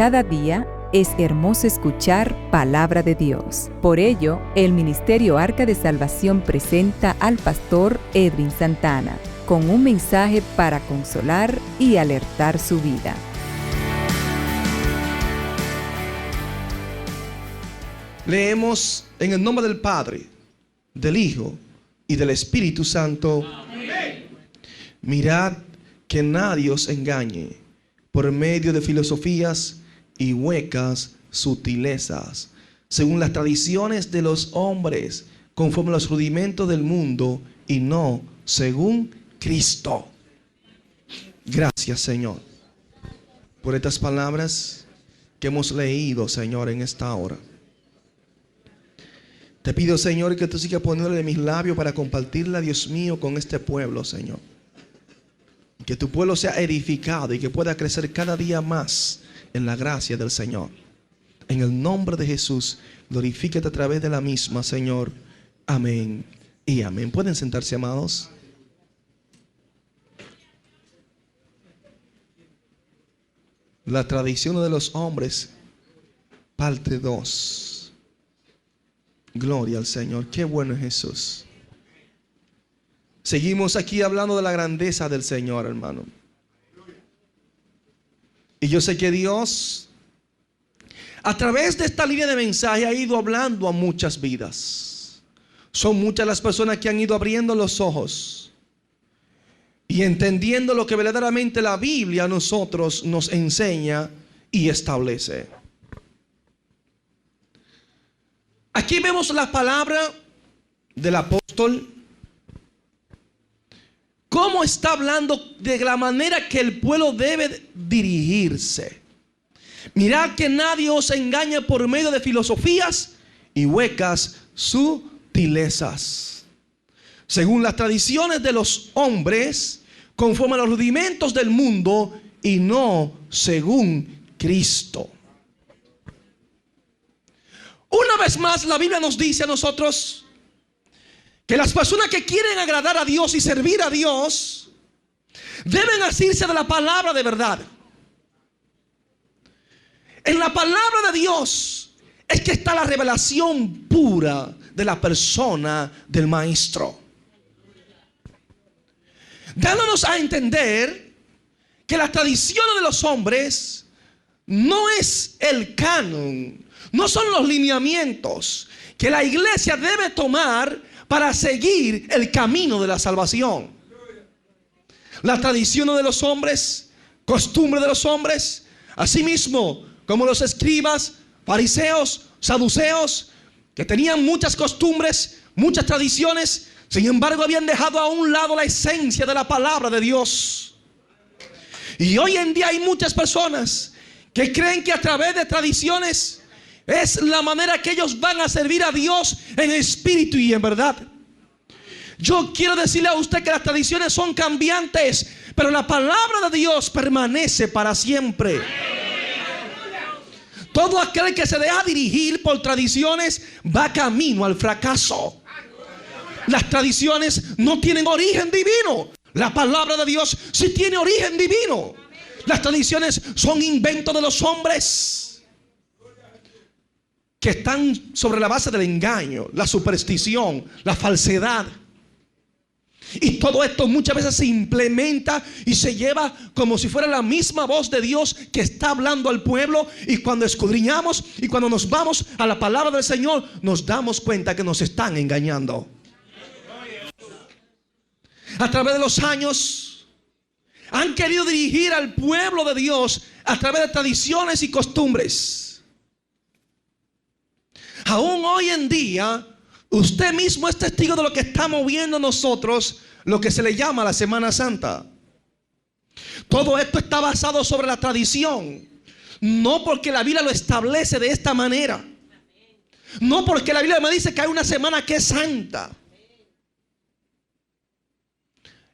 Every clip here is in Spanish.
Cada día es hermoso escuchar palabra de Dios. Por ello, el Ministerio Arca de Salvación presenta al pastor Edwin Santana con un mensaje para consolar y alertar su vida. Leemos en el nombre del Padre, del Hijo y del Espíritu Santo. Amén. Mirad que nadie os engañe por medio de filosofías y huecas sutilezas, según las tradiciones de los hombres, conforme a los rudimentos del mundo, y no según Cristo. Gracias, Señor, por estas palabras que hemos leído, Señor, en esta hora. Te pido, Señor, que tú sigas poniéndole de mis labios para compartirla, Dios mío, con este pueblo, Señor. Que tu pueblo sea edificado y que pueda crecer cada día más en la gracia del Señor. En el nombre de Jesús, glorifícate a través de la misma, Señor. Amén y amén. ¿Pueden sentarse, amados? La tradición de los hombres, parte 2. Gloria al Señor. Qué bueno es Jesús. Seguimos aquí hablando de la grandeza del Señor, hermano. Y yo sé que Dios, a través de esta línea de mensaje, ha ido hablando a muchas vidas. Son muchas las personas que han ido abriendo los ojos y entendiendo lo que verdaderamente la Biblia a nosotros nos enseña y establece. Aquí vemos la palabra del apóstol, cómo está hablando de la manera que el pueblo debe dirigirse. Mirad que nadie os engañe por medio de filosofías y huecas sutilezas, según las tradiciones de los hombres, conforme a los rudimentos del mundo, y no según Cristo. Una vez más, la Biblia nos dice a nosotros que las personas que quieren agradar a Dios y servir a Dios deben asirse de la palabra de verdad. En la palabra de Dios es que está la revelación pura de la persona del Maestro, dándonos a entender que las tradiciones de los hombres no es el canon, no son los lineamientos que la iglesia debe tomar para seguir el camino de la salvación. Las tradiciones de los hombres, costumbres de los hombres, asimismo como los escribas, fariseos, saduceos, que tenían muchas costumbres, muchas tradiciones, sin embargo habían dejado a un lado la esencia de la palabra de Dios. Y hoy en día hay muchas personas que creen que a través de tradiciones es la manera que ellos van a servir a Dios en espíritu y en verdad. Yo quiero decirle a usted que las tradiciones son cambiantes, pero la palabra de Dios permanece para siempre. Todo aquel que se deja dirigir por tradiciones va camino al fracaso. Las tradiciones no tienen origen divino. La palabra de Dios sí tiene origen divino. Las tradiciones son inventos de los hombres que están sobre la base del engaño, la superstición, la falsedad. Y todo esto muchas veces se implementa y se lleva como si fuera la misma voz de Dios que está hablando al pueblo. Y cuando escudriñamos y cuando nos vamos a la palabra del Señor, nos damos cuenta que nos están engañando. A través de los años han querido dirigir al pueblo de Dios a través de tradiciones y costumbres. Aún hoy en día, usted mismo es testigo de lo que estamos viendo nosotros, lo que se le llama la Semana Santa. Todo esto está basado sobre la tradición, no porque la Biblia lo establece de esta manera, no porque la Biblia me dice que hay una semana que es santa.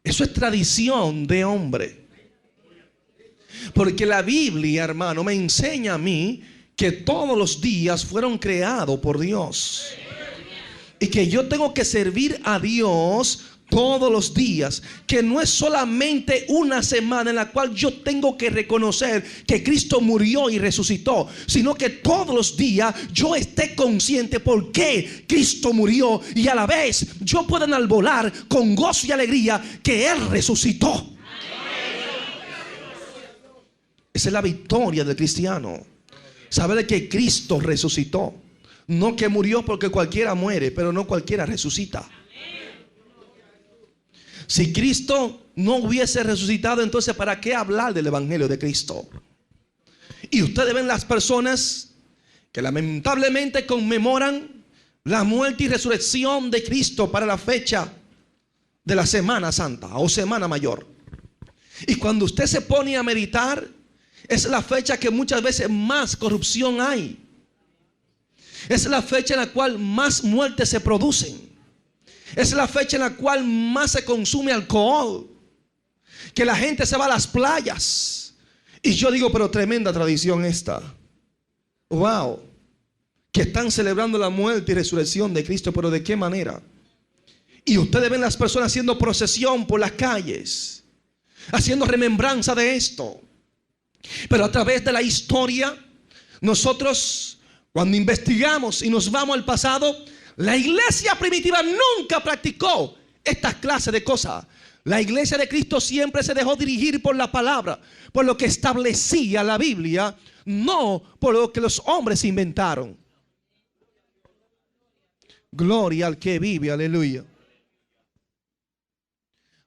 Eso es tradición de hombre. Porque la Biblia, hermano, me enseña a mí que todos los días fueron creados por Dios y que yo tengo que servir a Dios todos los días, que no es solamente una semana en la cual yo tengo que reconocer que Cristo murió y resucitó, sino que todos los días yo esté consciente por qué Cristo murió y a la vez yo pueda enarbolar con gozo y alegría que Él resucitó. Esa es la victoria del cristiano, saber que Cristo resucitó, no que murió, porque cualquiera muere, pero no cualquiera resucita. Si Cristo no hubiese resucitado, entonces ¿para qué hablar del evangelio de Cristo? Y ustedes ven las personas que lamentablemente conmemoran la muerte y resurrección de Cristo para la fecha de la Semana Santa o Semana Mayor. Y cuando usted se pone a meditar, es la fecha que muchas veces más corrupción hay. Es la fecha en la cual más muertes se producen. Es la fecha en la cual más se consume alcohol, que la gente se va a las playas. Y yo digo, pero tremenda tradición esta. Wow, que están celebrando la muerte y resurrección de Cristo, pero ¿de qué manera? Y ustedes ven las personas haciendo procesión por las calles, haciendo remembranza de esto. Pero a través de la historia, nosotros cuando investigamos y nos vamos al pasado, la iglesia primitiva nunca practicó estas clases de cosas. La iglesia de Cristo siempre se dejó dirigir por la palabra, por lo que establecía la Biblia, no por lo que los hombres inventaron. Gloria al que vive, aleluya.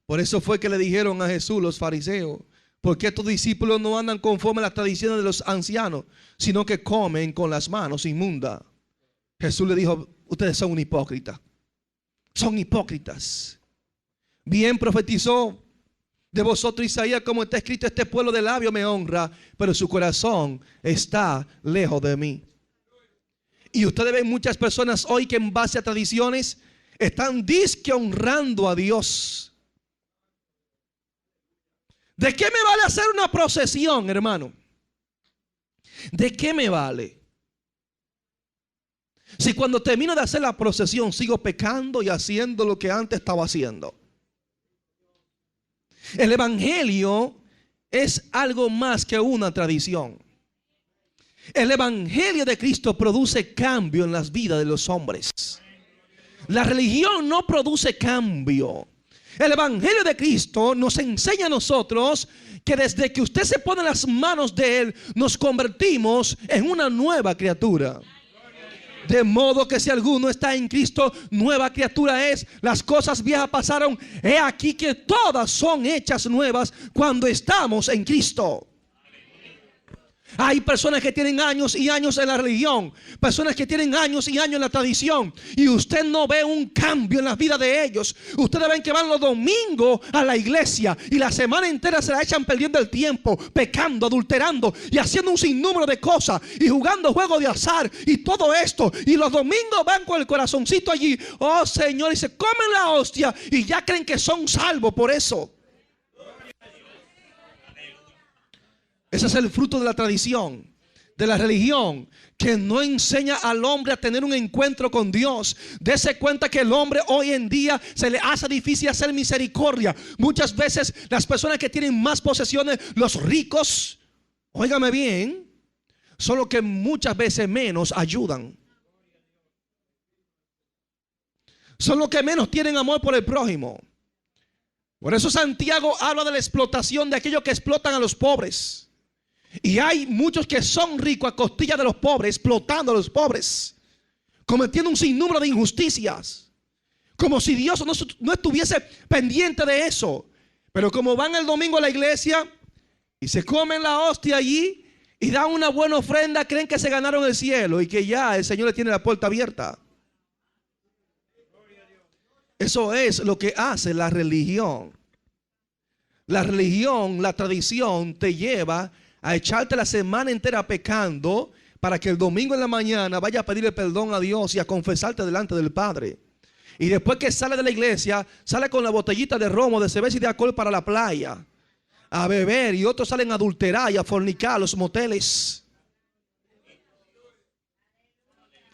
Por eso fue que le dijeron a Jesús los fariseos: ¿por qué tus discípulos no andan conforme a las tradiciones de los ancianos, sino que comen con las manos inmundas? Jesús le dijo: ustedes son un hipócrita. Son hipócritas. Bien profetizó de vosotros Isaías, como está escrito: este pueblo de labios me honra, pero su corazón está lejos de mí. Y ustedes ven muchas personas hoy que en base a tradiciones están disque honrando a Dios. ¿De qué me vale hacer una procesión, hermano? ¿De qué me vale? Si cuando termino de hacer la procesión sigo pecando y haciendo lo que antes estaba haciendo. El evangelio es algo más que una tradición. El evangelio de Cristo produce cambio en las vidas de los hombres. La religión no produce cambio. El evangelio de Cristo nos enseña a nosotros que desde que usted se pone en las manos de Él, nos convertimos en una nueva criatura. De modo que si alguno está en Cristo, nueva criatura es. Las cosas viejas pasaron, he aquí que todas son hechas nuevas cuando estamos en Cristo. Hay personas que tienen años y años en la religión, personas que tienen años y años en la tradición, y usted no ve un cambio en la vida de ellos. Ustedes ven que van los domingos a la iglesia y la semana entera se la echan perdiendo el tiempo, pecando, adulterando y haciendo un sinnúmero de cosas y jugando juegos de azar y todo esto, y los domingos van con el corazoncito allí, oh Señor, y se comen la hostia y ya creen que son salvos por eso. Ese es el fruto de la tradición, de la religión, que no enseña al hombre a tener un encuentro con Dios. Dese cuenta que el hombre hoy en día se le hace difícil hacer misericordia. Muchas veces las personas que tienen más posesiones, los ricos, óigame bien, son los que muchas veces menos ayudan. Son los que menos tienen amor por el prójimo. Por eso Santiago habla de la explotación de aquellos que explotan a los pobres. Y hay muchos que son ricos a costilla de los pobres, explotando a los pobres, cometiendo un sinnúmero de injusticias, como si Dios no estuviese pendiente de eso. Pero como van el domingo a la iglesia y se comen la hostia allí y dan una buena ofrenda, creen que se ganaron el cielo y que ya el Señor le tiene la puerta abierta. Eso es lo que hace la religión. La religión, la tradición te lleva a echarte la semana entera pecando para que el domingo en la mañana vaya a pedirle perdón a Dios y a confesarte delante del Padre. Y después que sale de la iglesia, sale con la botellita de romo, de cerveza y de alcohol para la playa a beber, y otros salen a adulterar y a fornicar a los moteles.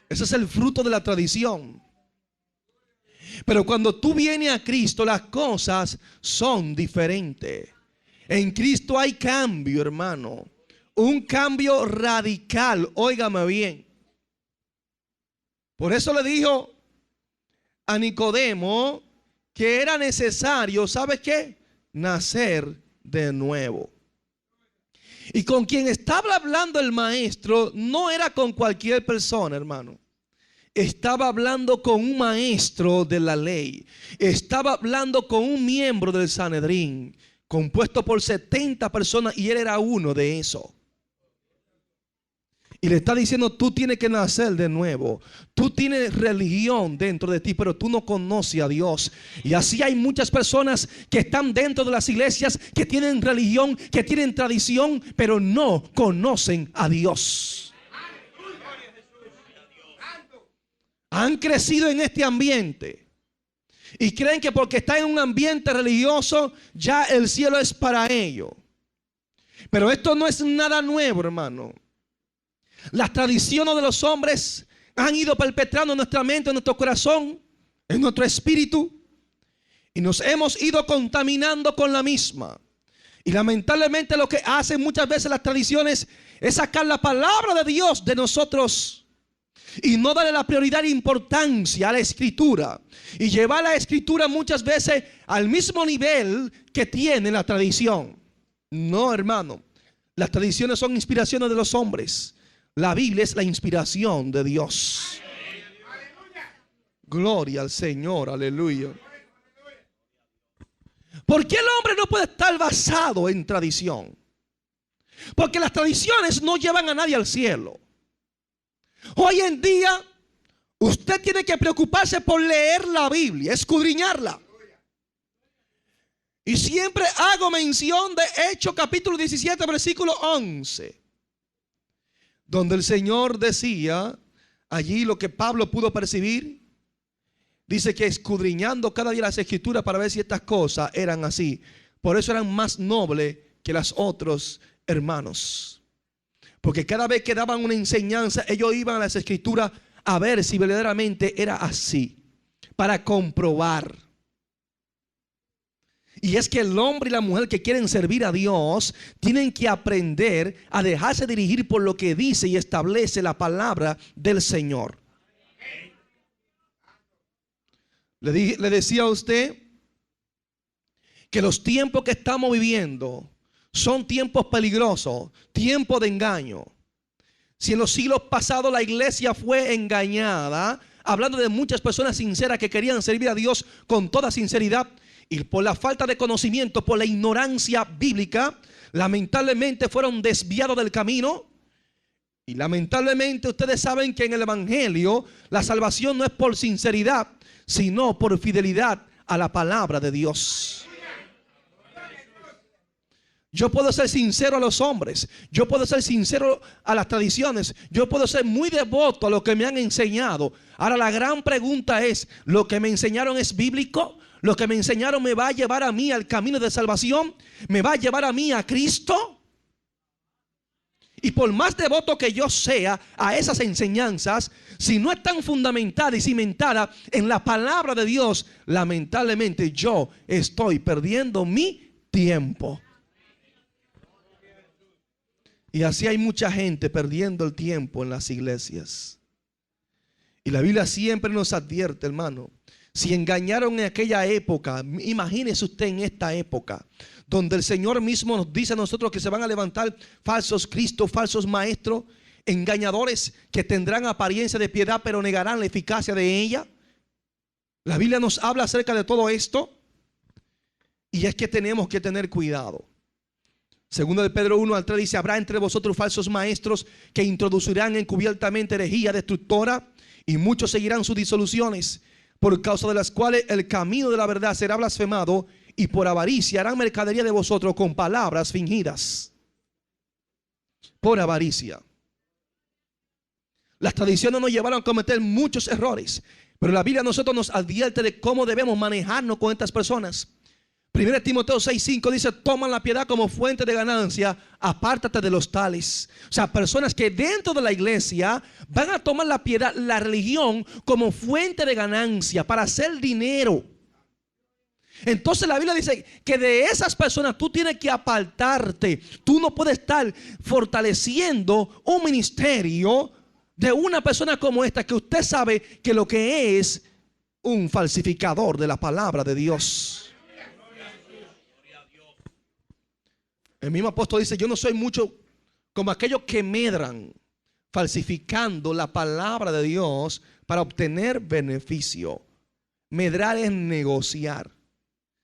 Ese es el fruto de la tradición. Pero cuando tú vienes a Cristo, las cosas son diferentes. En Cristo hay cambio, hermano. Un cambio radical. Óigame bien. Por eso le dijo a Nicodemo que era necesario, ¿sabes qué? Nacer de nuevo. Y con quien estaba hablando el maestro no era con cualquier persona, hermano. Estaba hablando con un maestro de la ley. Estaba hablando con un miembro del Sanedrín, compuesto por 70 personas, y él era uno de esos. Y le está diciendo, tú tienes que nacer de nuevo. Tú tienes religión dentro de ti, pero tú no conoces a Dios. Y así hay muchas personas que están dentro de las iglesias, que tienen religión, que tienen tradición, pero no conocen a Dios. Han crecido en este ambiente y creen que porque están en un ambiente religioso ya el cielo es para ellos. Pero esto no es nada nuevo, hermano. Las tradiciones de los hombres han ido perpetrando en nuestra mente, en nuestro corazón, en nuestro espíritu, y nos hemos ido contaminando con la misma. Y lamentablemente lo que hacen muchas veces las tradiciones es sacar la palabra de Dios de nosotros y no darle la prioridad e importancia a la escritura, y llevar la escritura muchas veces al mismo nivel que tiene la tradición. No, hermano. Las tradiciones son inspiraciones de los hombres. La Biblia es la inspiración de Dios. Gloria al Señor, aleluya. ¿Por qué el hombre no puede estar basado en tradición? Porque las tradiciones no llevan a nadie al cielo. Hoy en día usted tiene que preocuparse por leer la Biblia, escudriñarla. Y siempre hago mención de Hechos capítulo 17 versículo 11, donde el Señor decía allí lo que Pablo pudo percibir. Dice que escudriñando cada día las escrituras para ver si estas cosas eran así. Por eso eran más nobles que las otros hermanos. Porque cada vez que daban una enseñanza, ellos iban a las escrituras a ver si verdaderamente era así, para comprobar. Y es que el hombre y la mujer que quieren servir a Dios tienen que aprender a dejarse dirigir por lo que dice y establece la palabra del Señor. Le decía a usted que los tiempos que estamos viviendo son tiempos peligrosos, tiempos de engaño. Si en los siglos pasados la iglesia fue engañada, hablando de muchas personas sinceras que querían servir a Dios con toda sinceridad, y por la falta de conocimiento, por la ignorancia bíblica, lamentablemente fueron desviados del camino. Y lamentablemente ustedes saben que en el evangelio la salvación no es por sinceridad, sino por fidelidad a la palabra de Dios. Yo puedo ser sincero a los hombres, yo puedo ser sincero a las tradiciones, yo puedo ser muy devoto a lo que me han enseñado. Ahora la gran pregunta es, ¿lo que me enseñaron es bíblico? ¿Lo que me enseñaron me va a llevar a mí al camino de salvación? ¿Me va a llevar a mí a Cristo? Y por más devoto que yo sea a esas enseñanzas, si no están fundamentadas y cimentadas en la palabra de Dios, lamentablemente yo estoy perdiendo mi tiempo. Y así hay mucha gente perdiendo el tiempo en las iglesias. Y la Biblia siempre nos advierte, hermano. Si engañaron en aquella época, imagínese usted en esta época, donde el Señor mismo nos dice a nosotros que se van a levantar falsos cristos, falsos maestros, engañadores que tendrán apariencia de piedad, pero negarán la eficacia de ella. La Biblia nos habla acerca de todo esto. Y es que tenemos que tener cuidado. Segundo de Pedro 1:3 dice: habrá entre vosotros falsos maestros que introducirán encubiertamente herejía destructora, y muchos seguirán sus disoluciones, por causa de las cuales el camino de la verdad será blasfemado, y por avaricia harán mercadería de vosotros con palabras fingidas. Por avaricia. Las tradiciones nos llevaron a cometer muchos errores, pero la Biblia a nosotros nos advierte de cómo debemos manejarnos con estas personas. 1 Timoteo 6:5 dice: toman la piedad como fuente de ganancia, apártate de los tales. O sea, personas que dentro de la iglesia van a tomar la piedad, la religión, como fuente de ganancia para hacer dinero. Entonces la Biblia dice que de esas personas tú tienes que apartarte. Tú no puedes estar fortaleciendo un ministerio de una persona como esta, que usted sabe que lo que es un falsificador de la palabra de Dios. El mismo apóstol dice: yo no soy mucho como aquellos que medran, falsificando la palabra de Dios para obtener beneficio. Medrar es negociar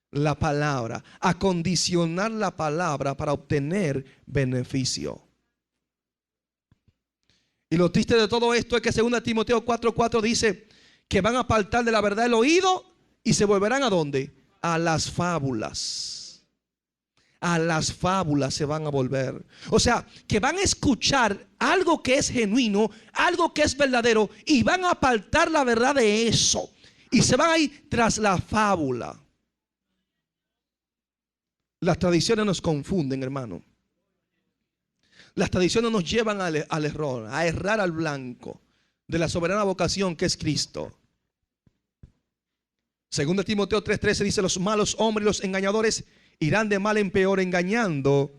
la palabra, acondicionar la palabra para obtener beneficio. Y lo triste de todo esto es que 2 Timoteo 4:4 dice que van a apartar de la verdad el oído y se volverán ¿a dónde? A las fábulas. A las fábulas se van a volver. O sea, que van a escuchar algo que es genuino, algo que es verdadero, y van a apartar la verdad de eso. Y se van a ir tras la fábula. Las tradiciones nos confunden, hermano. Las tradiciones nos llevan al error, a errar al blanco de la soberana vocación que es Cristo. 2 Timoteo 3:13 dice: los malos hombres y los engañadores irán de mal en peor, engañando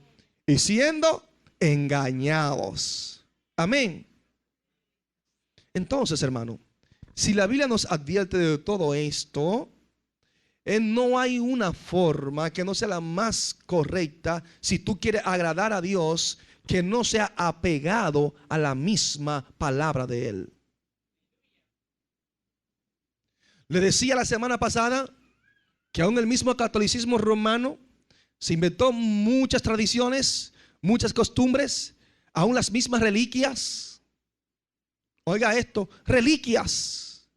y siendo engañados. Amén. Entonces, hermano, si la Biblia nos advierte de todo esto, no hay una forma que no sea la más correcta si tú quieres agradar a Dios, que no sea apegado a la misma palabra de Él. Le decía la semana pasada que aún el mismo catolicismo romano se inventó muchas tradiciones, muchas costumbres, aún las mismas reliquias. Oiga esto, reliquias.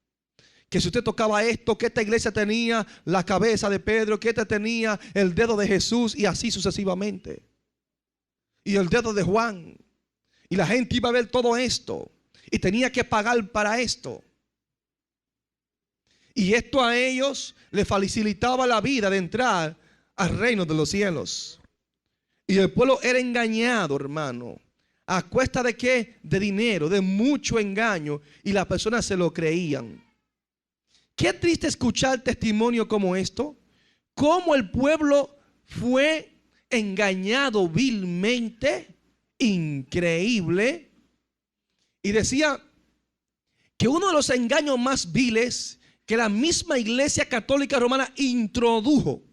Que si usted tocaba esto, que esta iglesia tenía la cabeza de Pedro, que esta tenía el dedo de Jesús, y así sucesivamente. Y el dedo de Juan. Y la gente iba a ver todo esto y tenía que pagar para esto. Y esto a ellos les facilitaba la vida de entrar al reino de los cielos. Y el pueblo era engañado, hermano. ¿A cuesta de qué? De dinero, de mucho engaño. Y las personas se lo creían. Qué triste escuchar testimonio como esto. Cómo el pueblo fue engañado vilmente. Increíble. Y decía que uno de los engaños más viles que la misma Iglesia Católica Romana introdujo,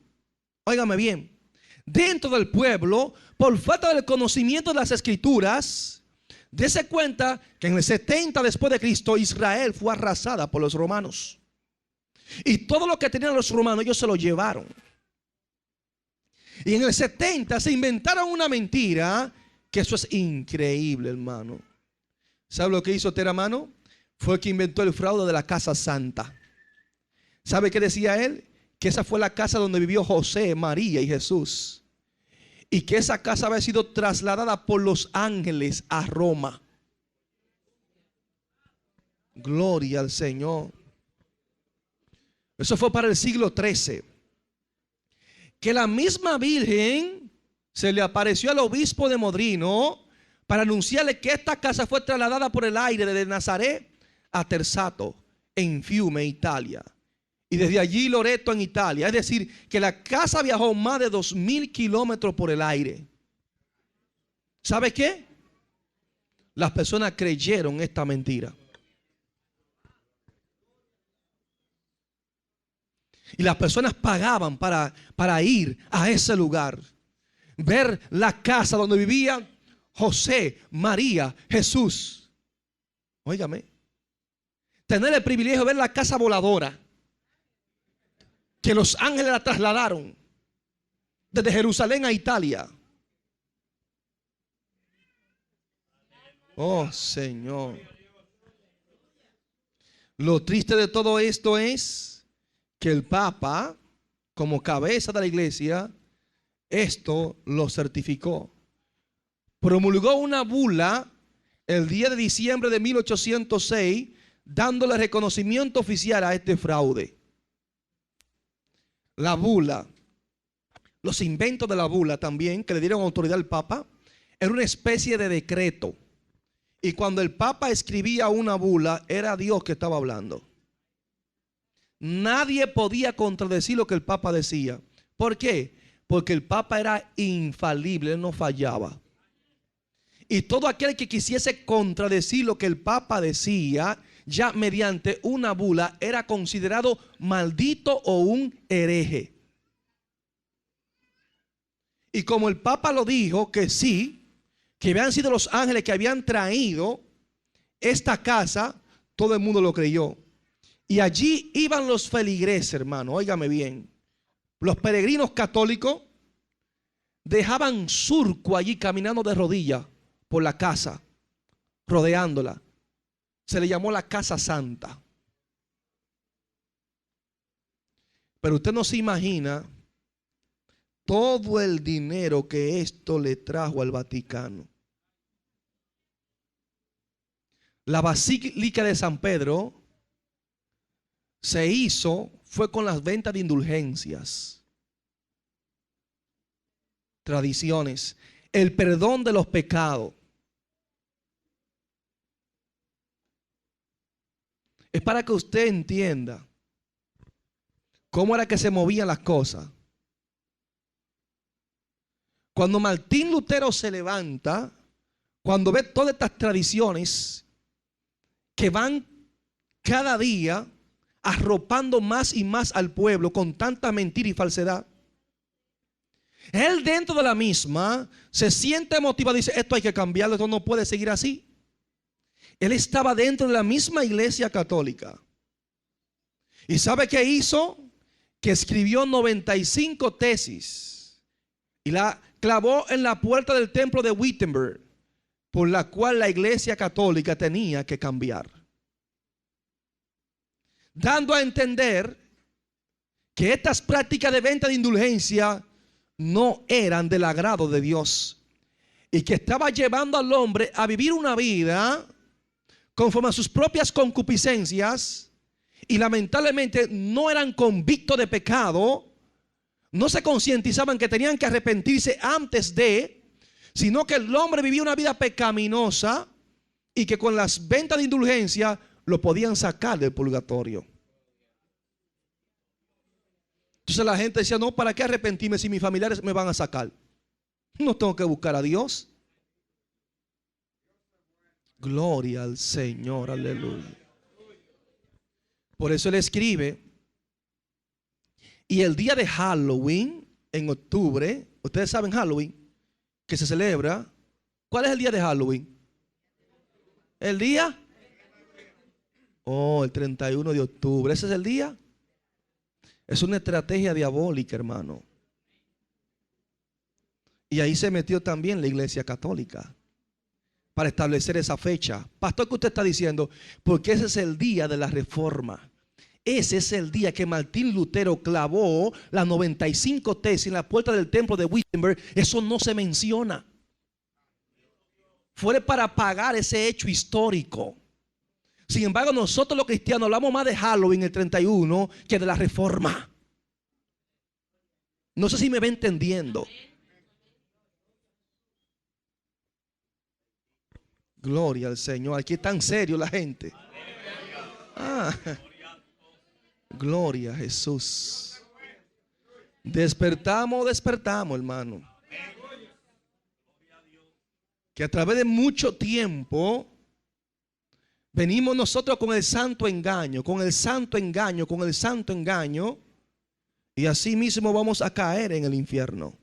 óigame bien, dentro del pueblo, por falta del conocimiento de las Escrituras. Dese cuenta que en el 70 después de Cristo, Israel fue arrasada por los romanos. Y todo lo que tenían los romanos, ellos se lo llevaron. Y en el 70 se inventaron una mentira, que eso es increíble, hermano. ¿Sabe lo que hizo Teramano? Fue que inventó el fraude de la casa santa. ¿Sabe qué decía él? Que esa fue la casa donde vivió José, María y Jesús. Y que esa casa había sido trasladada por los ángeles a Roma. Gloria al Señor. Eso fue para el siglo XIII. Que la misma Virgen se le apareció al obispo de Modrino para anunciarle que esta casa fue trasladada por el aire desde Nazaret a Terzato, en Fiume, Italia. Y desde allí Loreto, en Italia. Es decir, que la casa viajó más de 2000 kilómetros por el aire. ¿Sabe qué? Las personas creyeron esta mentira. Y las personas pagaban para ir a ese lugar. Ver la casa donde vivían José, María, Jesús. Óigame. Tener el privilegio de ver la casa voladora, que los ángeles la trasladaron desde Jerusalén a Italia. Oh, Señor. Lo triste de todo esto es que el Papa, como cabeza de la iglesia, esto lo certificó. Promulgó una bula el 10 de diciembre de 1806, dándole reconocimiento oficial a este fraude. La bula los inventos de la bula también, que le dieron autoridad al Papa, era una especie de decreto. Y cuando el Papa escribía una bula, era Dios que estaba hablando. Nadie podía contradecir lo que el Papa decía. ¿Por qué? Porque el Papa era infalible, él no fallaba. Y todo aquel que quisiese contradecir lo que el Papa decía, ya mediante una bula, era considerado maldito o un hereje. Y como el Papa lo dijo, que sí, que habían sido los ángeles que habían traído esta casa, todo el mundo lo creyó. Y allí iban los feligreses, hermano, óigame bien. Los peregrinos católicos dejaban surco allí caminando de rodillas por la casa, rodeándola. Se le llamó la Casa Santa. Pero usted no se imagina todo el dinero que esto le trajo al Vaticano. La Basílica de San Pedro fue con las ventas de indulgencias, tradiciones, el perdón de los pecados. Es para que usted entienda cómo era que se movían las cosas. Cuando Martín Lutero se levanta, cuando ve todas estas tradiciones que van cada día arropando más y más al pueblo con tanta mentira y falsedad, él dentro de la misma se siente motivado y dice: esto hay que cambiarlo, esto no puede seguir así. Él estaba dentro de la misma iglesia católica. ¿Y sabe qué hizo? Que escribió 95 tesis y la clavó en la puerta del templo de Wittenberg, por la cual la iglesia católica tenía que cambiar, dando a entender que estas prácticas de venta de indulgencia no eran del agrado de Dios y que estaba llevando al hombre a vivir una vida conforme a sus propias concupiscencias, y lamentablemente no eran convictos de pecado, no se concientizaban que tenían que arrepentirse antes de, sino que el hombre vivía una vida pecaminosa y que con las ventas de indulgencia lo podían sacar del purgatorio. Entonces la gente decía: no, ¿para qué arrepentirme si mis familiares me van a sacar? No tengo que buscar a Dios. Gloria al Señor, aleluya. Por eso él escribe: y el día de Halloween, en octubre, ustedes saben Halloween, que se celebra. ¿Cuál es el día de Halloween? ¿El día? Oh, el 31 de octubre. ¿Ese es el día? Es una estrategia diabólica, hermano. Y ahí se metió también la iglesia católica para establecer esa fecha. Pastor, ¿qué usted está diciendo? Porque ese es el día de la reforma. Ese es el día que Martín Lutero clavó las 95 tesis en la puerta del templo de Wittenberg. Eso no se menciona. Fue para pagar ese hecho histórico. Sin embargo, nosotros los cristianos hablamos más de Halloween el 31 que de la reforma. No sé si me va entendiendo. Gloria al Señor. Aquí es tan serio la gente. Gloria a Jesús. Despertamos, hermano. Que a través de mucho tiempo venimos nosotros con el santo engaño, y así mismo vamos a caer en el infierno.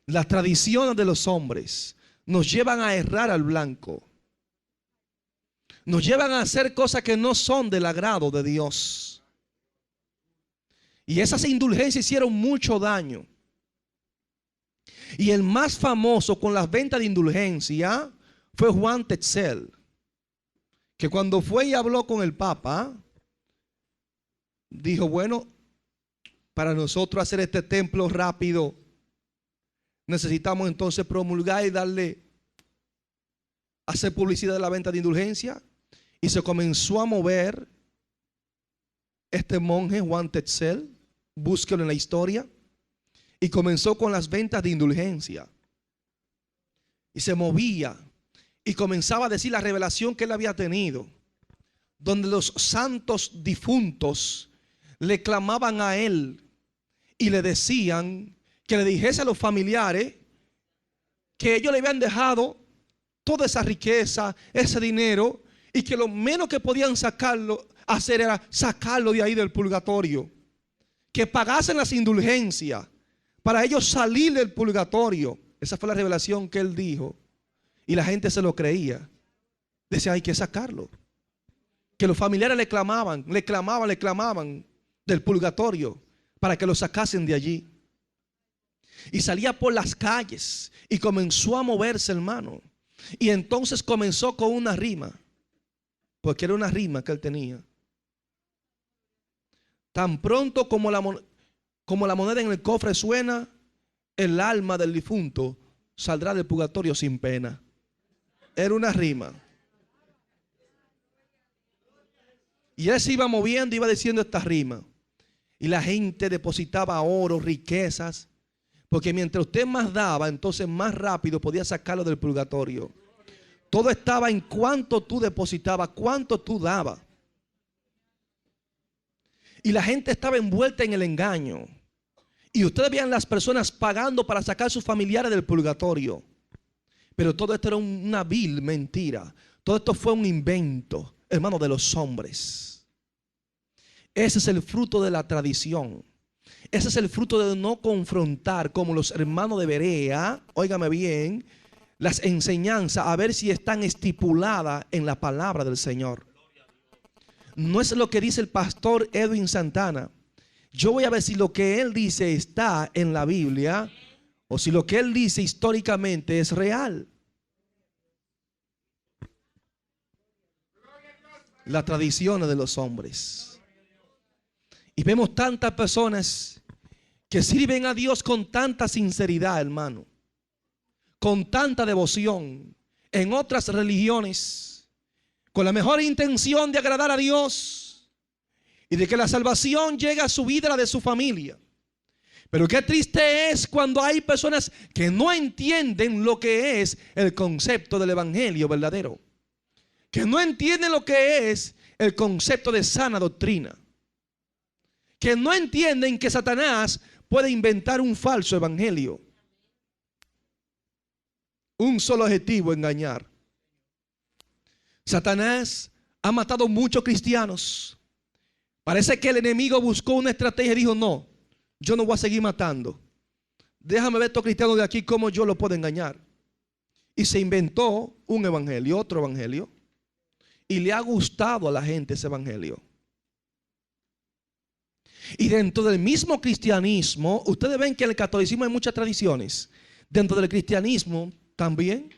Las tradiciones de los hombres nos llevan a errar al blanco. Nos llevan a hacer cosas que no son del agrado de Dios. Y esas indulgencias hicieron mucho daño. Y el más famoso con las ventas de indulgencia fue Juan Tetzel, que cuando fue y habló con el Papa, dijo: bueno, para nosotros hacer este templo rápido, necesitamos entonces promulgar y hacer publicidad de la venta de indulgencia. Y se comenzó a mover este monje Juan Tetzel búsquelo en la historia. Y comenzó con las ventas de indulgencia. Y se movía y comenzaba a decir la revelación que él había tenido, donde los santos difuntos le clamaban a él y le decían que le dijese a los familiares que ellos le habían dejado toda esa riqueza, ese dinero, y que lo menos que podían hacer era sacarlo de ahí del purgatorio, que pagasen las indulgencias para ellos salir del purgatorio. Esa fue la revelación que él dijo. Y la gente se lo creía. Decía, hay que sacarlo. Que los familiares le clamaban del purgatorio para que lo sacasen de allí. Y salía por las calles y comenzó a moverse, hermano. Y entonces comenzó con una rima, porque era una rima que él tenía. Tan pronto como la moneda en el cofre suena, el alma del difunto saldrá del purgatorio sin pena. Era una rima. Y él se iba moviendo, iba diciendo esta rima. Y la gente depositaba oro, riquezas, porque mientras usted más daba, entonces más rápido podía sacarlo del purgatorio. Todo estaba en cuánto tú depositabas, cuánto tú dabas. Y la gente estaba envuelta en el engaño. Y ustedes veían las personas pagando para sacar a sus familiares del purgatorio. Pero todo esto era una vil mentira. Todo esto fue un invento, hermano, de los hombres. Ese es el fruto de la tradición. Ese es el fruto de no confrontar, como los hermanos de Berea, óigame bien, las enseñanzas, a ver si están estipuladas en la palabra del Señor. No es lo que dice el pastor Edwin Santana. Yo voy a ver si lo que él dice está en la Biblia o si lo que él dice históricamente es real. Las tradiciones de los hombres. Y vemos tantas personas que sirven a Dios con tanta sinceridad, hermano, con tanta devoción, en otras religiones, con la mejor intención de agradar a Dios y de que la salvación llegue a su vida y a la de su familia. Pero qué triste es cuando hay personas que no entienden lo que es el concepto del evangelio verdadero, que no entienden lo que es el concepto de sana doctrina, que no entienden que Satanás puede inventar un falso evangelio. Un solo objetivo: engañar. Satanás ha matado muchos cristianos. Parece que el enemigo buscó una estrategia y dijo: no, yo no voy a seguir matando. Déjame ver a estos cristianos de aquí cómo yo los puedo engañar. Y se inventó un evangelio, otro evangelio. Y le ha gustado a la gente ese evangelio. Y dentro del mismo cristianismo, ustedes ven que en el catolicismo hay muchas tradiciones. Dentro del cristianismo también,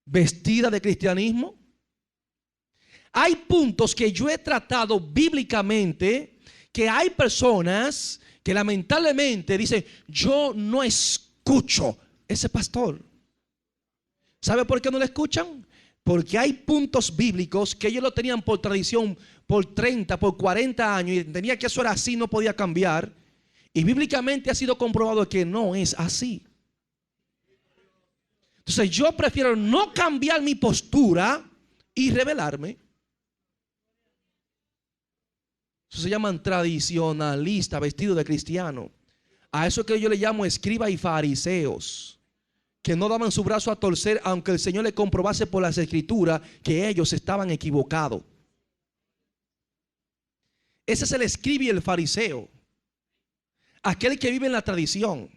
vestida de cristianismo. Hay puntos que yo he tratado bíblicamente, que hay personas que lamentablemente dicen: yo no escucho ese pastor. ¿Sabe por qué no lo escuchan? Porque hay puntos bíblicos que ellos lo tenían por tradición por 30, por 40 años y entendían que eso era así, no podía cambiar. Y bíblicamente ha sido comprobado que no es así. Entonces yo prefiero no cambiar mi postura y rebelarme. Eso se llaman tradicionalistas vestidos de cristiano. A eso que yo le llamo escribas y fariseos, que no daban su brazo a torcer aunque el Señor le comprobase por las escrituras que ellos estaban equivocados. Ese es el escriba y el fariseo. Aquel que vive en la tradición.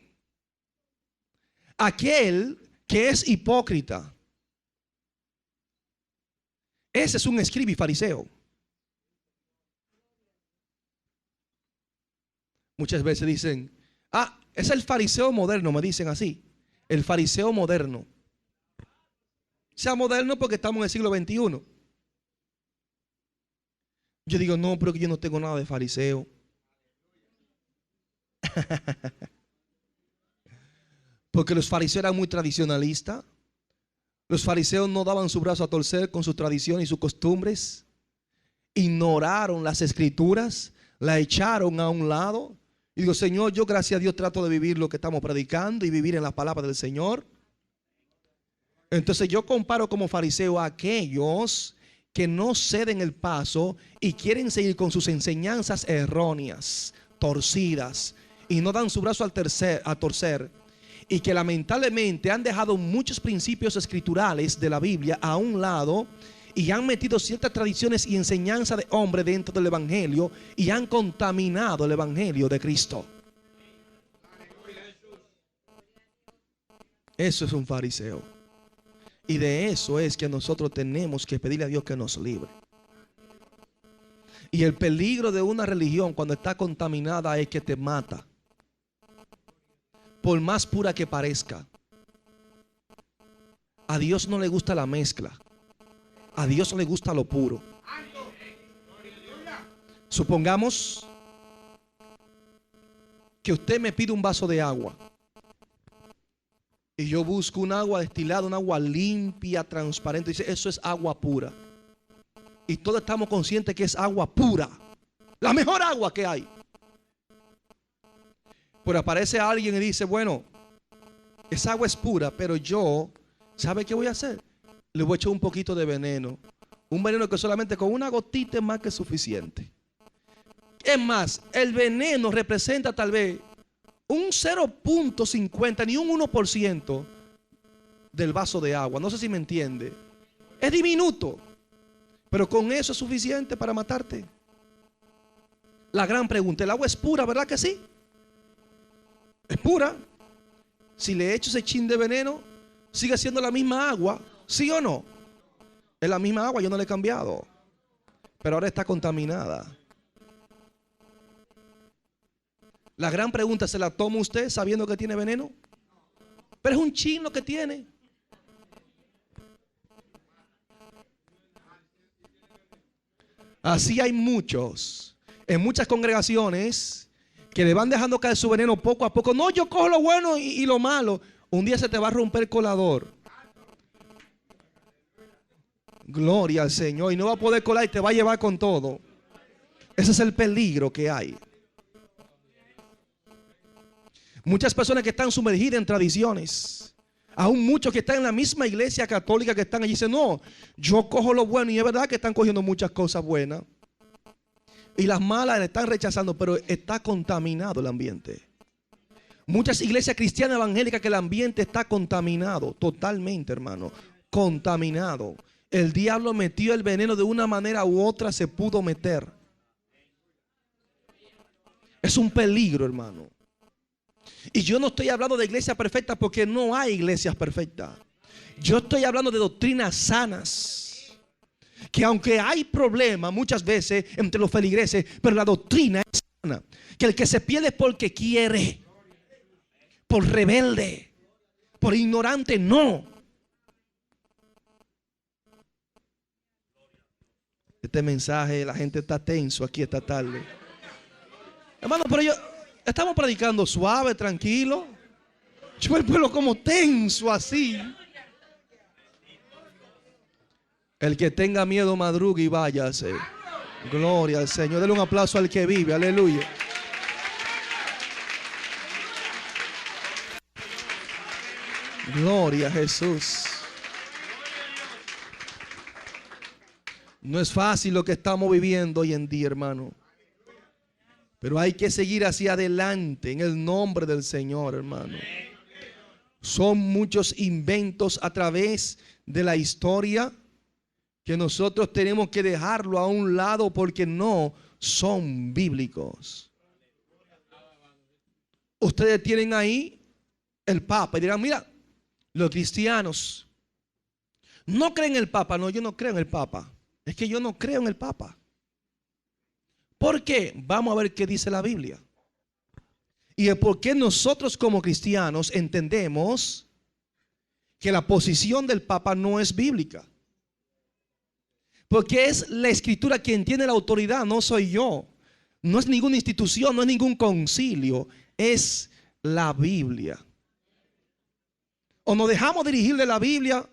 Aquel que es hipócrita. Ese es un escriba y fariseo. Muchas veces dicen: ah, es el fariseo moderno, me dicen así. El fariseo moderno. Sea moderno porque estamos en el siglo XXI. Yo digo: no, pero que yo no tengo nada de fariseo. Porque los fariseos eran muy tradicionalistas. Los fariseos no daban su brazo a torcer con su tradición y sus costumbres. Ignoraron las escrituras. La echaron a un lado. Y digo, Señor, yo gracias a Dios trato de vivir lo que estamos predicando y vivir en la palabra del Señor. Entonces yo comparo como fariseo a aquellos que no ceden el paso y quieren seguir con sus enseñanzas erróneas, torcidas, y no dan su brazo a torcer, y que lamentablemente han dejado muchos principios escriturales de la Biblia a un lado y han metido ciertas tradiciones y enseñanza de hombre dentro del evangelio y han contaminado el evangelio de Cristo. Eso es un fariseo. Y de eso es que nosotros tenemos que pedirle a Dios que nos libre. Y el peligro de una religión cuando está contaminada es que te mata. Por más pura que parezca. A Dios no le gusta la mezcla. A Dios le gusta lo puro. Supongamos que usted me pide un vaso de agua. Y yo busco un agua destilada, un agua limpia, transparente. Dice, eso es agua pura. Y todos estamos conscientes que es agua pura. La mejor agua que hay. Pero aparece alguien y dice, bueno, esa agua es pura, pero yo, ¿sabe qué voy a hacer? Le voy a echar un poquito de veneno. Un veneno que solamente con una gotita es más que suficiente. Es más, el veneno representa tal vez un 0.50, ni un 1% del vaso de agua. No sé si me entiende. Es diminuto. Pero con eso es suficiente para matarte. La gran pregunta, ¿el agua es pura, verdad que sí? Es pura. Si le echo ese chin de veneno, sigue siendo la misma agua, ¿sí o no? Es la misma agua, yo no le he cambiado. Pero ahora está contaminada. La gran pregunta, ¿se la toma usted sabiendo que tiene veneno? Pero es un chin lo que tiene. Así hay muchos, en muchas congregaciones, que le van dejando caer su veneno poco a poco. No, yo cojo lo bueno y lo malo. Un día se te va a romper el colador. Gloria al Señor. Y no va a poder colar y te va a llevar con todo. Ese es el peligro que hay. Muchas personas que están sumergidas en tradiciones. Aún muchos que están en la misma iglesia católica que están allí dicen, no, yo cojo lo bueno. Y es verdad que están cogiendo muchas cosas buenas. Y las malas le están rechazando, pero está contaminado el ambiente. Muchas iglesias cristianas evangélicas que el ambiente está contaminado. Totalmente, hermano. Contaminado. El diablo metió el veneno de una manera u otra, se pudo meter. Es un peligro, hermano. Y yo no estoy hablando de iglesias perfectas porque no hay iglesias perfectas. Yo estoy hablando de doctrinas sanas. Que aunque hay problemas muchas veces entre los feligreses, pero la doctrina es sana. Que el que se pierde es porque quiere, por rebelde, por ignorante, no. Este mensaje, la gente está tenso aquí esta tarde. Hermano, pero estamos predicando suave, tranquilo. Yo veo el pueblo como tenso así. El que tenga miedo madrugue y váyase. Gloria al Señor. Denle un aplauso al que vive. Aleluya. Gloria a Jesús. No es fácil lo que estamos viviendo hoy en día, hermano. Pero hay que seguir hacia adelante en el nombre del Señor, hermano. Son muchos inventos a través de la historia que nosotros tenemos que dejarlo a un lado porque no son bíblicos. Ustedes tienen ahí el Papa y dirán, mira, los cristianos no creen en el Papa. No, yo no creo en el Papa. Es que yo no creo en el Papa. ¿Por qué? Vamos a ver qué dice la Biblia. Y es porque nosotros como cristianos entendemos que la posición del Papa no es bíblica. Porque es la Escritura quien tiene la autoridad, no soy yo. No es ninguna institución, no es ningún concilio. Es la Biblia. O nos dejamos dirigir de la Biblia,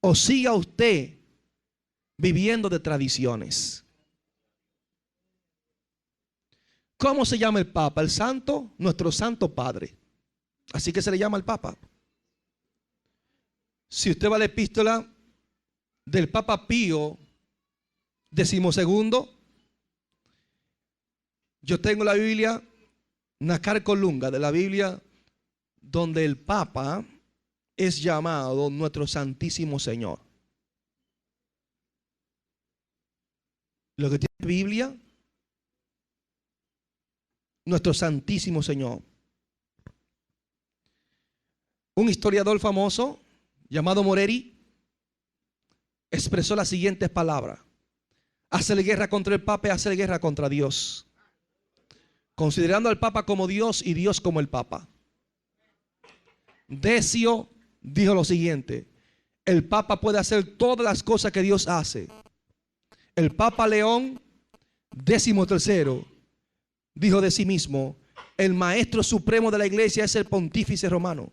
o siga usted viviendo de tradiciones. ¿Cómo se llama el Papa? El Santo, nuestro Santo Padre. Así que se le llama el Papa. Si usted va a la epístola del Papa Pío XII, yo tengo la Biblia Nácar Colunga de la Biblia, donde el Papa es llamado nuestro Santísimo Señor. Lo que tiene la Biblia, nuestro Santísimo Señor. Un historiador famoso llamado Moreri expresó las siguientes palabras: hacer guerra contra el Papa es hacer guerra contra Dios, considerando al Papa como Dios y Dios como el Papa. Decio dijo lo siguiente: el Papa puede hacer todas las cosas que Dios hace. El Papa León XIII dijo de sí mismo: el maestro supremo de la iglesia es el pontífice romano.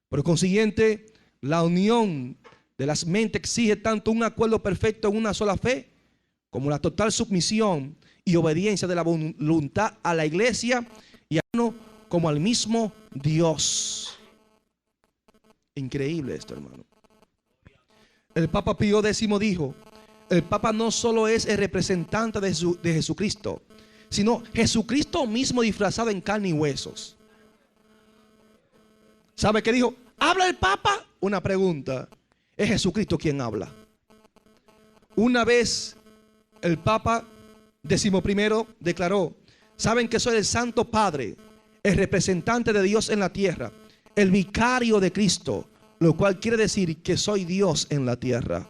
Por consiguiente, la unión de las mentes exige tanto un acuerdo perfecto en una sola fe, como la total sumisión y obediencia de la voluntad a la iglesia y a uno como al mismo Dios. Increíble esto, hermano. El Papa Pío X dijo: el Papa no solo es el representante de Jesucristo, sino Jesucristo mismo disfrazado en carne y huesos. ¿Sabe qué dijo? ¿Habla el Papa? Una pregunta. Es Jesucristo quien habla. Una vez el Papa XI declaró: saben que soy el Santo Padre, el representante de Dios en la tierra, el vicario de Cristo, lo cual quiere decir que soy Dios en la tierra.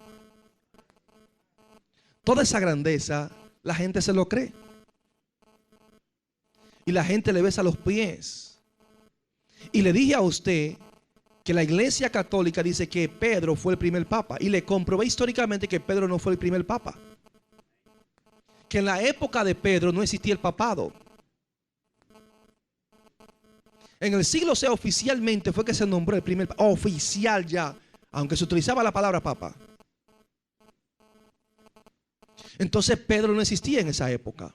Toda esa grandeza, la gente se lo cree. Y la gente le besa los pies. Y le dije a usted que la Iglesia Católica dice que Pedro fue el primer Papa. Y le comprobé históricamente que Pedro no fue el primer Papa. Que en la época de Pedro no existía el papado. En el siglo C oficialmente fue que se nombró el primer Papa. Oficial ya, aunque se utilizaba la palabra Papa. Entonces Pedro no existía en esa época.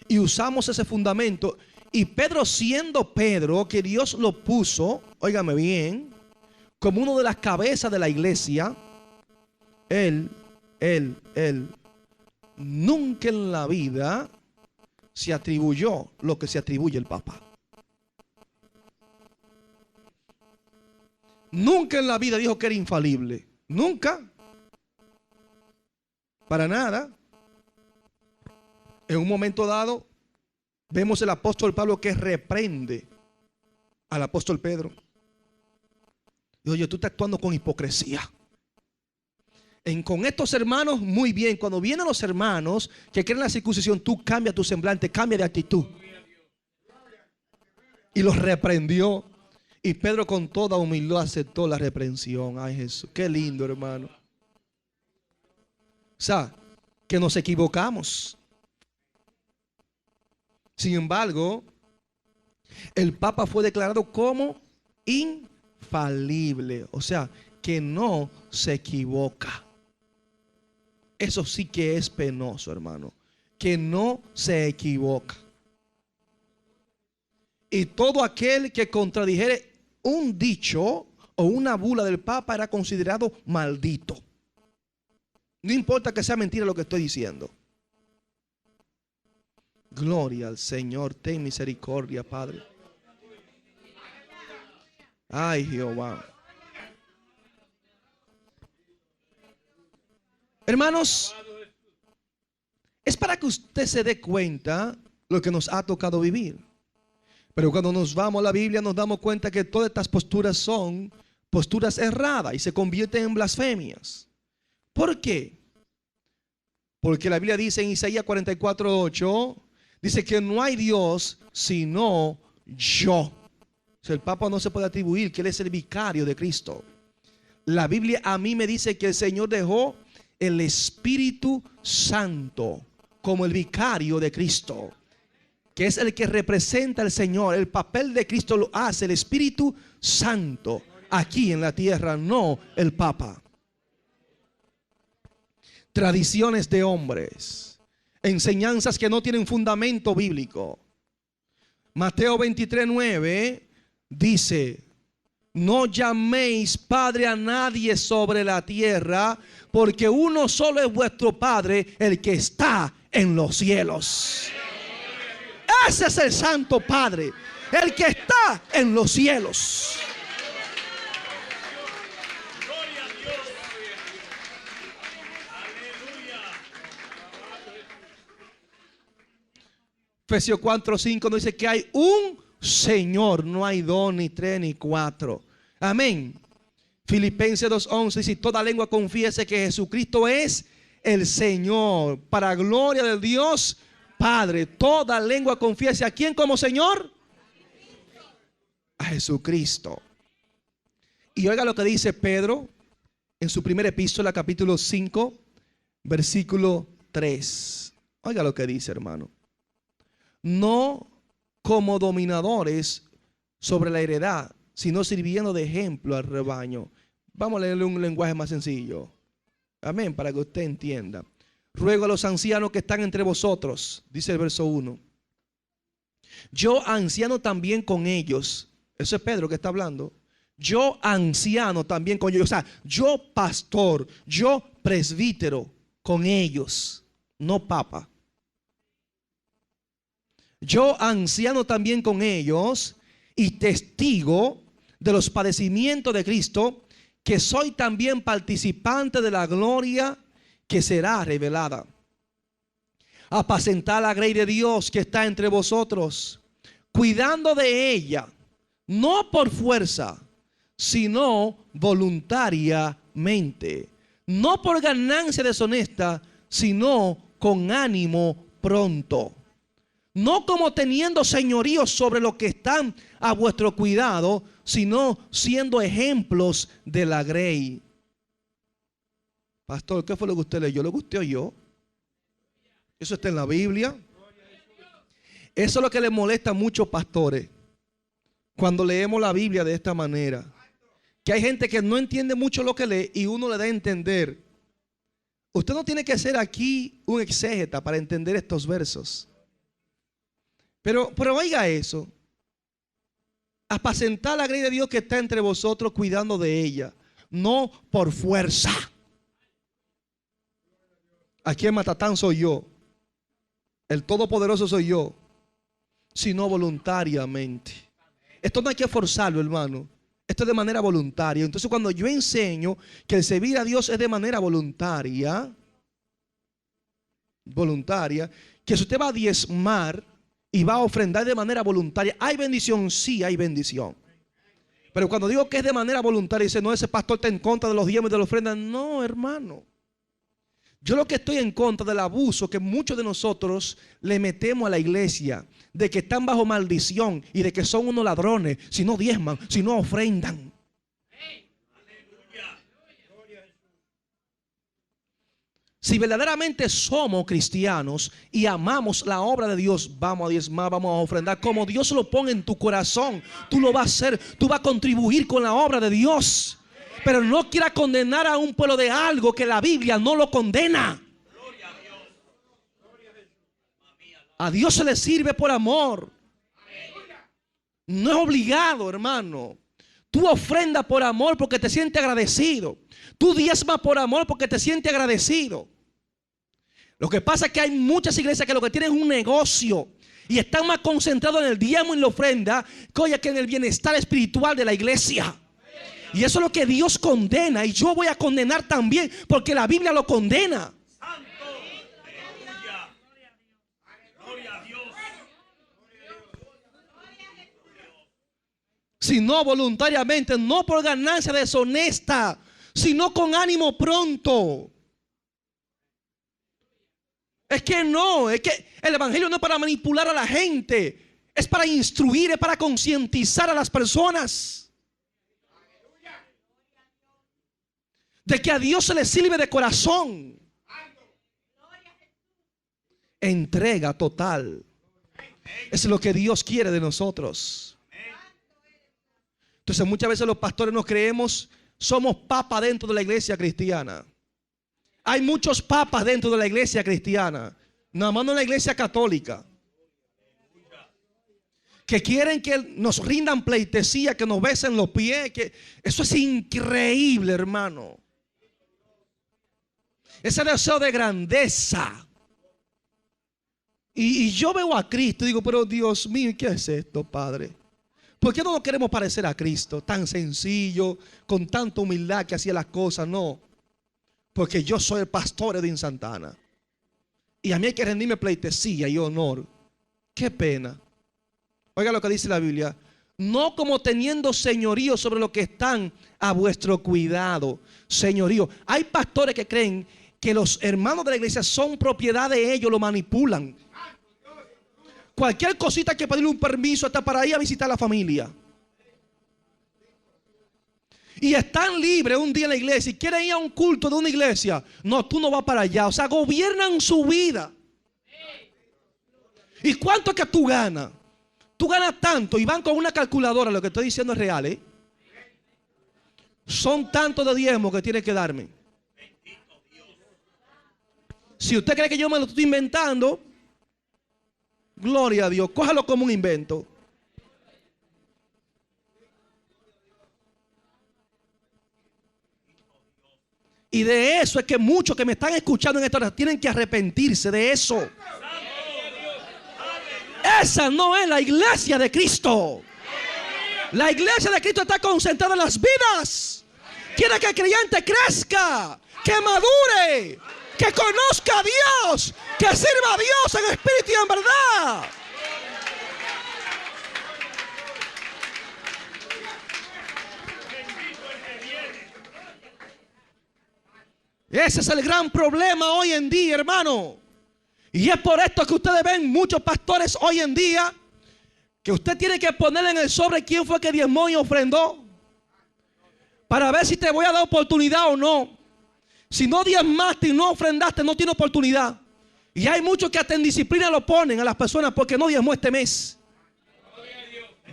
Y usamos ese fundamento. Y Pedro, siendo Pedro, que Dios lo puso, óigame bien, como uno de las cabezas de la iglesia, él nunca en la vida se atribuyó lo que se atribuye el Papa. Nunca en la vida dijo que era infalible. Nunca. Para nada. En un momento dado, vemos el apóstol Pablo que reprende al apóstol Pedro. Y oye, tú estás actuando con hipocresía. Con estos hermanos, muy bien. Cuando vienen los hermanos que creen la circuncisión, tú cambias tu semblante, cambia de actitud. Y los reprendió. Y Pedro con toda humildad aceptó la reprensión. Ay, Jesús, qué lindo, hermano. O sea, que nos equivocamos. Sin embargo, el Papa fue declarado como infalible. O sea, que no se equivoca. Eso sí que es penoso, hermano. Que no se equivoca. Y todo aquel que contradijere un dicho o una bula del Papa era considerado maldito. No importa que sea mentira lo que estoy diciendo. Gloria al Señor, ten misericordia, Padre. Ay, Jehová. Hermanos, es para que usted se dé cuenta lo que nos ha tocado vivir. Pero cuando nos vamos a la Biblia nos damos cuenta que todas estas posturas son posturas erradas y se convierten en blasfemias. ¿Por qué? Porque la Biblia dice en Isaías 44:8, dice que no hay Dios sino yo. O sea, el Papa no se puede atribuir que Él es el vicario de Cristo. La Biblia a mí me dice que el Señor dejó el Espíritu Santo como el vicario de Cristo, que es el que representa al Señor. El papel de Cristo lo hace el Espíritu Santo aquí en la tierra, no el Papa. Tradiciones de hombres. enseñanzas que no tienen fundamento bíblico. Mateo 23:9 dice: no llaméis Padre a nadie sobre la tierra, porque uno solo es vuestro Padre, el que está en los cielos. Ese es el Santo Padre, el que está en los cielos. Efesios 4:5 nos dice que hay un Señor, no hay dos, ni tres, ni cuatro. Amén. Filipenses 2:11 dice: toda lengua confiese que Jesucristo es el Señor, para gloria de Dios Padre. Toda lengua confiese ¿a quién como Señor? A Jesucristo. Y oiga lo que dice Pedro en su primera epístola, capítulo 5, versículo 3. Oiga lo que dice, hermano. No como dominadores sobre la heredad, sino sirviendo de ejemplo al rebaño. Vamos a leerle un lenguaje más sencillo. Amén, para que usted entienda. Ruego a los ancianos que están entre vosotros, dice el verso 1. Yo anciano también con ellos. Eso es Pedro que está hablando. Yo anciano también con ellos. O sea, yo pastor, yo presbítero con ellos, no papa. Yo anciano también con ellos y testigo de los padecimientos de Cristo, que soy también participante de la gloria que será revelada. Apacentad la grey de Dios que está entre vosotros, cuidando de ella, no por fuerza, sino voluntariamente, no por ganancia deshonesta, sino con ánimo pronto. No como teniendo señorío sobre los que están a vuestro cuidado, sino siendo ejemplos de la grey. Pastor, ¿qué fue lo que usted leyó? ¿Lo que usted oyó? Eso está en la Biblia. Eso es lo que le molesta a muchos pastores cuando leemos la Biblia de esta manera. Que hay gente que no entiende mucho lo que lee y uno le da a entender. Usted no tiene que ser aquí un exégeta para entender estos versos. Pero oiga eso. Apacentar la grey de Dios que está entre vosotros, cuidando de ella, no por fuerza. Aquí el matatán soy yo, el todopoderoso soy yo, sino voluntariamente. Esto no hay que forzarlo, hermano. Esto es de manera voluntaria. Entonces, cuando yo enseño que el servir a Dios es de manera voluntaria, que si usted va a diezmar y va a ofrendar de manera voluntaria, ¿hay bendición? Sí, hay bendición. Pero cuando digo que es de manera voluntaria, dice: no, ese pastor está en contra de los diezmos y de la ofrenda. No, hermano. Yo lo que estoy en contra del abuso que muchos de nosotros le metemos a la iglesia, de que están bajo maldición y de que son unos ladrones si no diezman, si no ofrendan. Si verdaderamente somos cristianos y amamos la obra de Dios, vamos a diezmar, vamos a ofrendar. Como Dios lo pone en tu corazón, tú lo vas a hacer. Tú vas a contribuir con la obra de Dios. Pero no quiera condenar a un pueblo de algo que la Biblia no lo condena. A Dios se le sirve por amor. No es obligado, hermano. Tú ofrendas por amor porque te sientes agradecido. Tú diezmas por amor porque te sientes agradecido. Lo que pasa es que hay muchas iglesias que lo que tienen es un negocio y están más concentrados en el diezmo y la ofrenda que en el bienestar espiritual de la iglesia. Y eso es lo que Dios condena, y yo voy a condenar también porque la Biblia lo condena. Sino voluntariamente, no por ganancia deshonesta, sino con ánimo pronto. Es que el evangelio no es para manipular a la gente, es para instruir, es para concientizar a las personas de que a Dios se le sirve de corazón. Entrega total. Es lo que Dios quiere de nosotros. Entonces muchas veces los pastores nos creemos, somos papas dentro de la iglesia cristiana. Hay muchos papas dentro de la iglesia cristiana. Nada más no en la iglesia católica. Que quieren que nos rindan pleitesía, que nos besen los pies. Que eso es increíble, hermano. Ese deseo de grandeza. Y yo veo a Cristo y digo, pero Dios mío, ¿qué es esto, Padre? ¿Por qué no nos queremos parecer a Cristo? Tan sencillo, con tanta humildad que hacía las cosas. No, porque yo soy el pastor Edwin Santana. Y a mí hay que rendirme pleitesía y honor. Qué pena. Oiga lo que dice la Biblia. No como teniendo señorío sobre los que están a vuestro cuidado. Señorío. Hay pastores que creen que los hermanos de la iglesia son propiedad de ellos, lo manipulan. Cualquier cosita hay que pedirle un permiso hasta para ir a visitar a la familia. Y están libres un día en la iglesia y quieren ir a un culto de una iglesia. No, tú no vas para allá. O sea, gobiernan su vida. ¿Y cuánto es que tú ganas? Tú ganas tanto y van con una calculadora. Lo que estoy diciendo es real, ¿eh? Son tantos de diezmo que tiene que darme. Si usted cree que yo me lo estoy inventando, gloria a Dios, cójalo como un invento. Y de eso es que muchos que me están escuchando en esta hora tienen que arrepentirse de eso. Esa no es la iglesia de Cristo. La iglesia de Cristo está concentrada en las vidas. Quiere que el creyente crezca, que madure, que conozca a Dios, que sirva a Dios en espíritu y en verdad. Ese es el gran problema hoy en día, hermano. Y es por esto que ustedes ven muchos pastores hoy en día que usted tiene que ponerle en el sobre quién fue que diezmó y ofrendó, para ver si te voy a dar oportunidad o no. Si no diezmaste y no ofrendaste, no tiene oportunidad. Y hay muchos que hasta en disciplina lo ponen a las personas porque no diezmó este mes.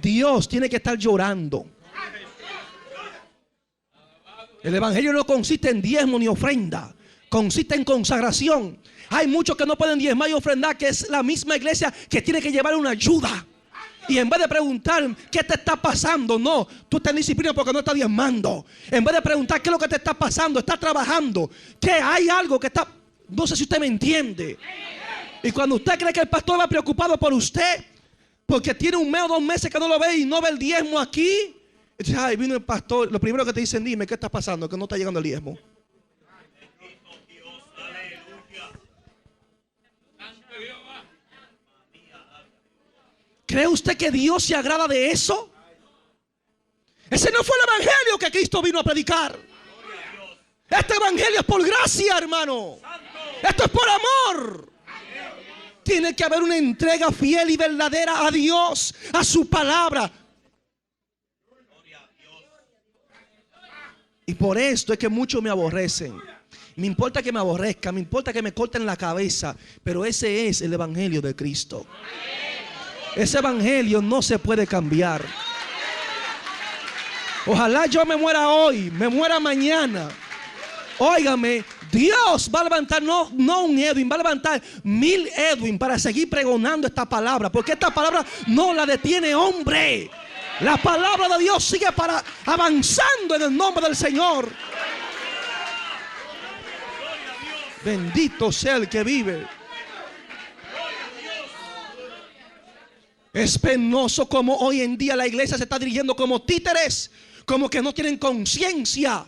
Dios tiene que estar llorando. El evangelio no consiste en diezmo ni ofrenda, consiste en consagración. Hay muchos que no pueden diezmar y ofrendar, que es la misma iglesia que tiene que llevar una ayuda. Y en vez de preguntar qué te está pasando, no, tú estás en disciplina porque no estás diezmando. En vez de preguntar qué es lo que te está pasando, estás trabajando, que hay algo que está, no sé si usted me entiende. Y cuando usted cree que el pastor va preocupado por usted, porque tiene un mes o 2 meses que no lo ve y no ve el diezmo aquí, dice, ay, vino el pastor. Lo primero que te dicen, dime, ¿qué está pasando? Que no está llegando el diezmo. ¿Cree usted que Dios se agrada de eso? Ese no fue el evangelio que Cristo vino a predicar. Este evangelio es por gracia, hermano. Esto es por amor. Tiene que haber una entrega fiel y verdadera a Dios, a su palabra. Y por esto es que muchos me aborrecen. Me importa que me aborrezcan, me importa que me corten la cabeza, pero ese es el evangelio de Cristo. Ese evangelio no se puede cambiar. Ojalá yo me muera hoy, me muera mañana. Óigame, Dios va a levantar no un Edwin, va a levantar 1000 Edwin para seguir pregonando esta palabra, porque esta palabra no la detiene hombre. La palabra de Dios sigue avanzando en el nombre del Señor. Bendito sea el que vive. Es penoso como hoy en día la iglesia se está dirigiendo como títeres, como que no tienen conciencia,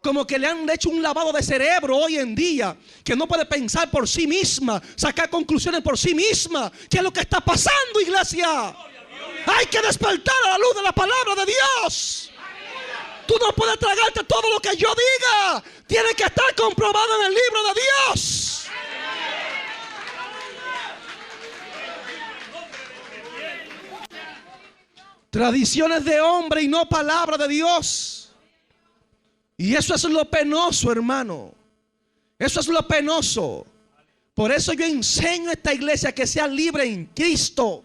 como que le han hecho un lavado de cerebro hoy en día, que no puede pensar por sí misma, sacar conclusiones por sí misma. ¿Qué es lo que está pasando, iglesia? Hay que despertar a la luz de la palabra de Dios. Tú no puedes tragarte todo lo que yo diga. Tiene que estar comprobado en el libro de Dios. Tradiciones de hombre y no palabra de Dios. Y eso es lo penoso, hermano. Eso es lo penoso. Por eso yo enseño a esta iglesia que sea libre en Cristo.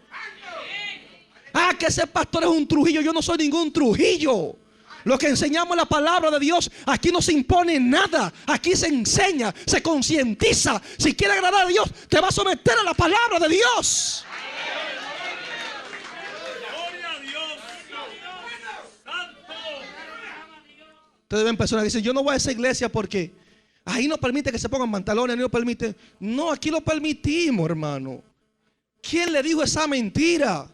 Ah, que ese pastor es un Trujillo. Yo no soy ningún Trujillo. Lo que enseñamos la palabra de Dios, aquí no se impone nada, aquí se enseña, se concientiza. Si quieres agradar a Dios, te va a someter a la palabra de Dios. Ustedes ven personas que dicen, yo no voy a esa iglesia porque ahí no permite que se pongan pantalones, no permite. No, aquí lo permitimos, hermano. ¿Quién le dijo esa mentira?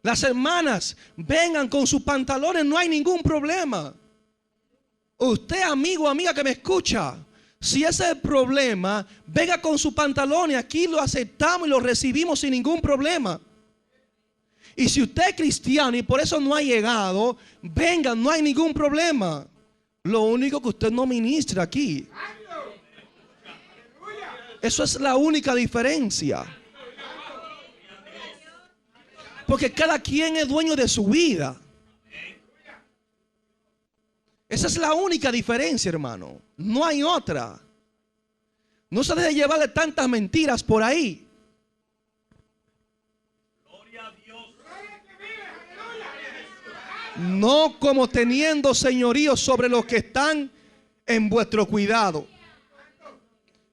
Las hermanas vengan con sus pantalones, no hay ningún problema. Usted, amigo o amiga que me escucha, si ese es el problema, venga con sus pantalones. Aquí lo aceptamos y lo recibimos sin ningún problema. Y si usted es cristiano y por eso no ha llegado, venga, no hay ningún problema. Lo único que usted no ministra aquí. Eso es la única diferencia. Porque cada quien es dueño de su vida. Esa es la única diferencia, hermano. No hay otra. No se deje llevar de tantas mentiras por ahí. No como teniendo señorío sobre los que están en vuestro cuidado.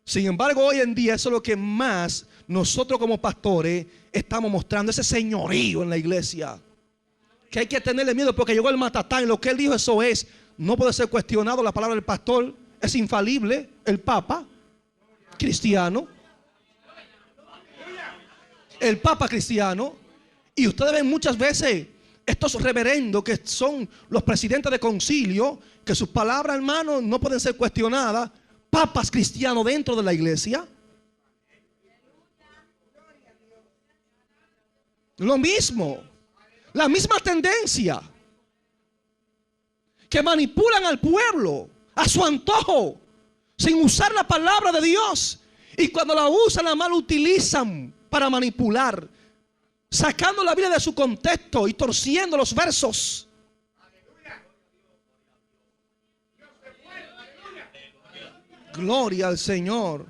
Sin embargo, hoy en día eso es lo que más nosotros como pastores estamos mostrando, ese señorío en la iglesia. Que hay que tenerle miedo porque llegó el matatán y lo que él dijo, eso es. No puede ser cuestionado. La palabra del pastor es infalible. El papa cristiano. El papa cristiano. Y ustedes ven muchas veces estos reverendos que son los presidentes de concilio, que sus palabras, hermanos, no pueden ser cuestionadas. Papas cristianos dentro de la iglesia. Lo mismo. La misma tendencia. Que manipulan al pueblo a su antojo, sin usar la palabra de Dios. Y cuando la usan, la mal utilizan para manipular, sacando la Biblia de su contexto y torciendo los versos. Gloria al Señor.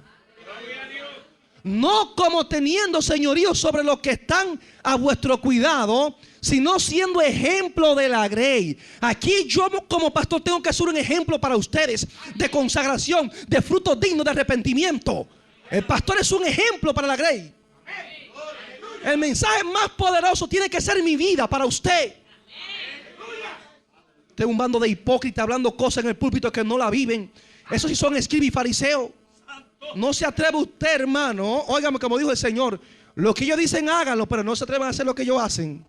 No como teniendo señorío sobre los que están a vuestro cuidado, sino siendo ejemplo de la grey. Aquí yo como pastor tengo que ser un ejemplo para ustedes de consagración, de frutos dignos de arrepentimiento. El pastor es un ejemplo para la grey. El mensaje más poderoso tiene que ser mi vida para usted. Tengo un bando de hipócritas hablando cosas en el púlpito que no la viven. Esos sí son escribas y fariseos. No se atreve usted, hermano. Óigame, como dijo el Señor, lo que ellos dicen háganlo, pero no se atrevan a hacer lo que ellos hacen.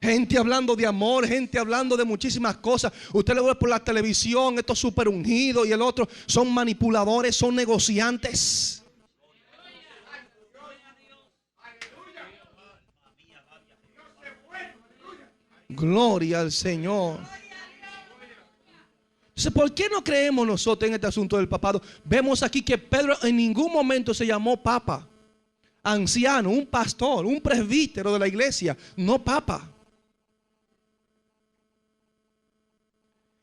Gente hablando de amor, gente hablando de muchísimas cosas. Usted lo ve por la televisión, estos super ungidos y el otro. Son manipuladores, son negociantes. Gloria al Señor. Entonces, ¿por qué no creemos nosotros en este asunto del papado? Vemos aquí que Pedro en ningún momento se llamó papa. Anciano, un pastor, un presbítero de la iglesia, no papa.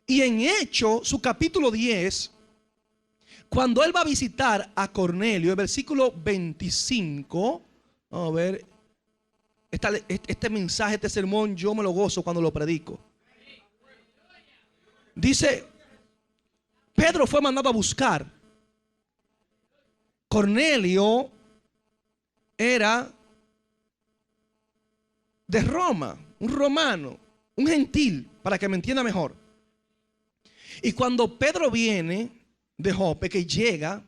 Y en Hechos, su capítulo 10, cuando él va a visitar a Cornelio, el versículo 25, vamos a ver, este mensaje, este sermón, yo me lo gozo cuando lo predico. Dice, Pedro fue mandado a buscar. Cornelio era de Roma, un romano, un gentil, para que me entienda mejor. Y cuando Pedro viene de Jope, que llega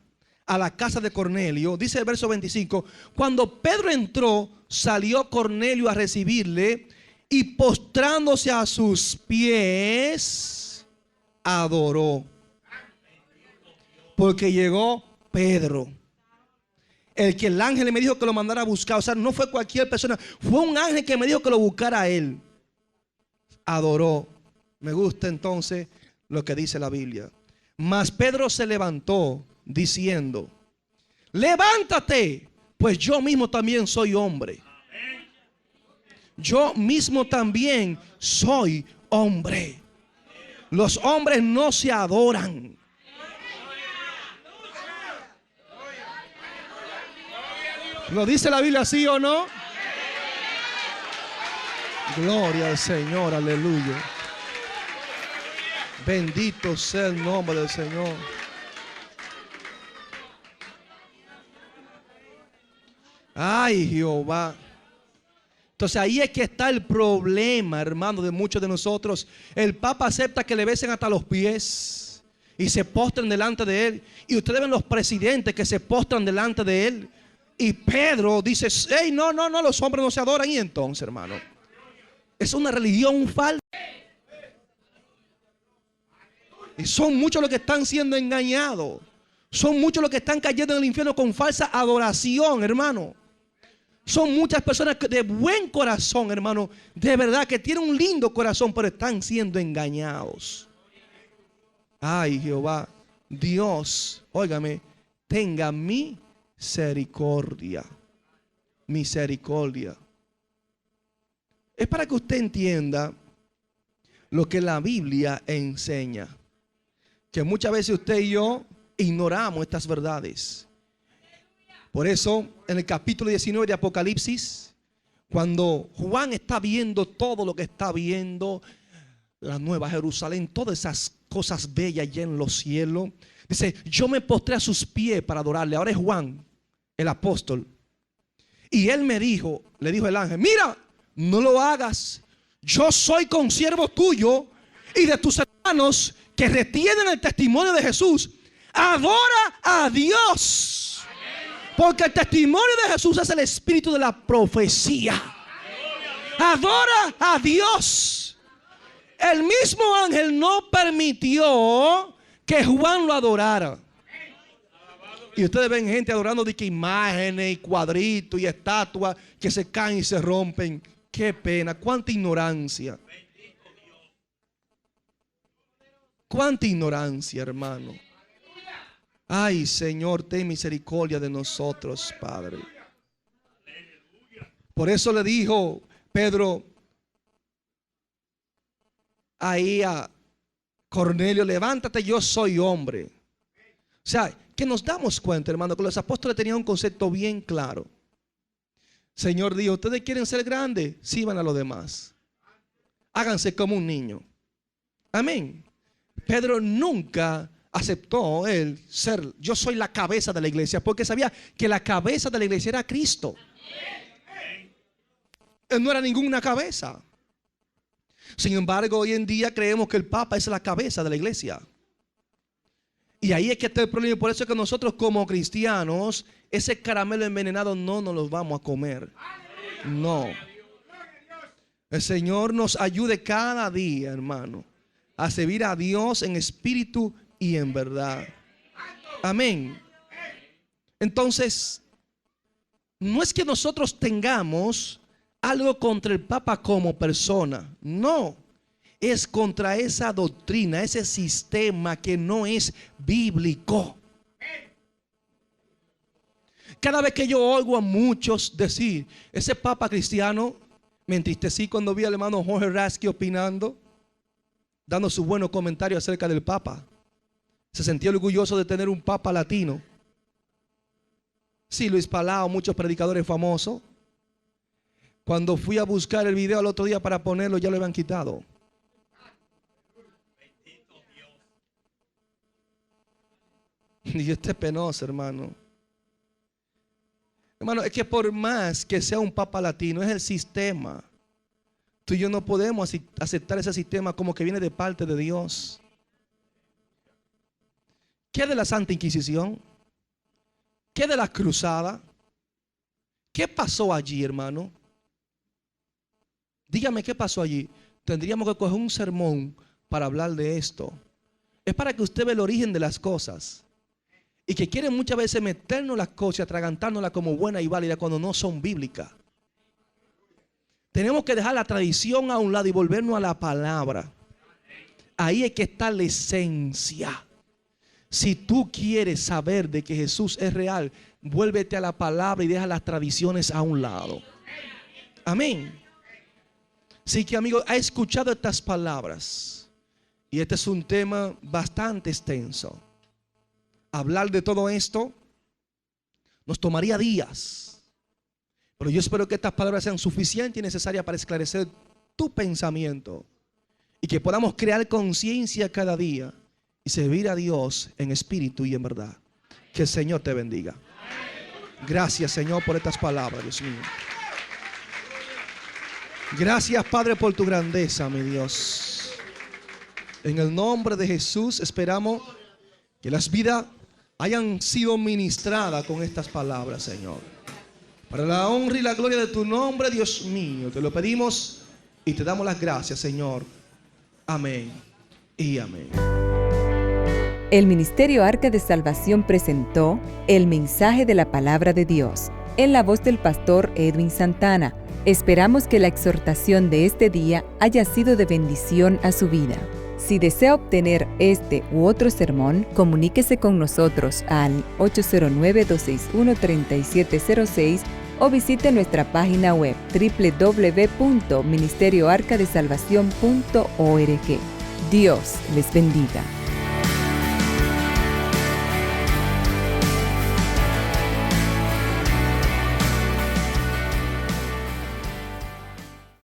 a la casa de Cornelio, dice el verso 25, cuando Pedro entró, salió Cornelio a recibirle y postrándose a sus pies, adoró. Porque llegó Pedro, el que el ángel me dijo que lo mandara a buscar. O sea, no fue cualquier persona, fue un ángel que me dijo que lo buscara a él. Adoró. Me gusta entonces lo que dice la Biblia. Mas Pedro se levantó diciendo, levántate, pues yo mismo también soy hombre. Yo mismo también soy hombre. Los hombres no se adoran. ¿Lo dice la Biblia, sí o no? Gloria al Señor, aleluya. Bendito sea el nombre del Señor. Ay, Jehová. Entonces ahí es que está el problema, hermano, de muchos de nosotros. El Papa acepta que le besen hasta los pies y se postren delante de él. Y ustedes ven los presidentes que se postran delante de él. Y Pedro dice, hey, no, los hombres no se adoran. Y entonces, hermano, es una religión falsa. Y son muchos los que están siendo engañados. Son muchos los que están cayendo en el infierno con falsa adoración, hermano. Son muchas personas de buen corazón, hermano, de verdad que tienen un lindo corazón, pero están siendo engañados. Ay, Jehová, Dios, óigame, tenga misericordia. Misericordia. Es para que usted entienda lo que la Biblia enseña. Que muchas veces usted y yo ignoramos estas verdades. Por eso, en el capítulo 19 de Apocalipsis, cuando Juan está viendo todo lo que está viendo, la nueva Jerusalén, todas esas cosas bellas allá en los cielos, dice, yo me postré a sus pies para adorarle. Ahora es Juan, el apóstol. Y él me dijo, le dijo el ángel, mira, no lo hagas. Yo soy consiervo tuyo y de tus hermanos que retienen el testimonio de Jesús. Adora a Dios. Porque el testimonio de Jesús es el espíritu de la profecía. Adora a Dios. El mismo ángel no permitió que Juan lo adorara. Y ustedes ven gente adorando de que imágenes y cuadritos y estatuas que se caen y se rompen. Qué pena, cuánta ignorancia. Cuánta ignorancia, hermano. Ay, Señor, ten misericordia de nosotros, Padre. Por eso le dijo Pedro ahí a Cornelio, levántate, yo soy hombre. O sea, que nos damos cuenta, hermano, que los apóstoles tenían un concepto bien claro. Señor dijo, ustedes quieren ser grandes, sirvan a los demás. Háganse como un niño. Amén. Pedro nunca aceptó él ser, yo soy la cabeza de la iglesia, porque sabía que la cabeza de la iglesia era Cristo. Él no era ninguna cabeza. Sin embargo, hoy en día creemos que el Papa es la cabeza de la iglesia. Y ahí es que está el problema. Por eso es que nosotros como cristianos, ese caramelo envenenado no nos lo vamos a comer. No. El Señor nos ayude cada día, hermano, a servir a Dios en espíritu y en verdad. Amén. Entonces, no es que nosotros tengamos algo contra el Papa como persona. No. Es contra esa doctrina, ese sistema que no es bíblico. Cada vez que yo oigo a muchos decir, ese Papa cristiano, me entristecí cuando vi al hermano Jorge Rasky opinando, dando sus buenos comentarios acerca del Papa. Se sentía orgulloso de tener un Papa latino. Sí, Luis Palau, muchos predicadores famosos. Cuando fui a buscar el video el otro día para ponerlo, ya lo habían quitado. Y este es penoso, hermano. Hermano, es que por más que sea un Papa latino, es el sistema. Tú y yo no podemos aceptar ese sistema como que viene de parte de Dios. ¿Qué de la Santa Inquisición? ¿Qué de la cruzada? ¿Qué pasó allí, hermano? Dígame qué pasó allí. Tendríamos que coger un sermón para hablar de esto. Es para que usted vea el origen de las cosas. Y que quieren muchas veces meternos las cosas y atragantárnoslas como buenas y válidas cuando no son bíblicas. Tenemos que dejar la tradición a un lado y volvernos a la palabra. Ahí es que está la esencia. Si tú quieres saber de que Jesús es real, vuélvete a la palabra y deja las tradiciones a un lado. Amén. Así que, amigo, ha escuchado estas palabras. Y este es un tema bastante extenso. Hablar de todo esto nos tomaría días. Pero yo espero que estas palabras sean suficientes y necesarias para esclarecer tu pensamiento y que podamos crear conciencia cada día y servir a Dios en espíritu y en verdad. Que el Señor te bendiga. Gracias, Señor, por estas palabras, Dios mío. Gracias, Padre, por tu grandeza, mi Dios. En el nombre de Jesús esperamos que las vidas hayan sido ministradas con estas palabras, Señor. Para la honra y la gloria de tu nombre, Dios mío, te lo pedimos y te damos las gracias, Señor. Amén y amén. El Ministerio Arca de Salvación presentó el mensaje de la Palabra de Dios en la voz del pastor Edwin Santana. Esperamos que la exhortación de este día haya sido de bendición a su vida. Si desea obtener este u otro sermón, comuníquese con nosotros al 809-261-3706 o visite nuestra página web www.ministerioarcadesalvacion.org. Dios les bendiga.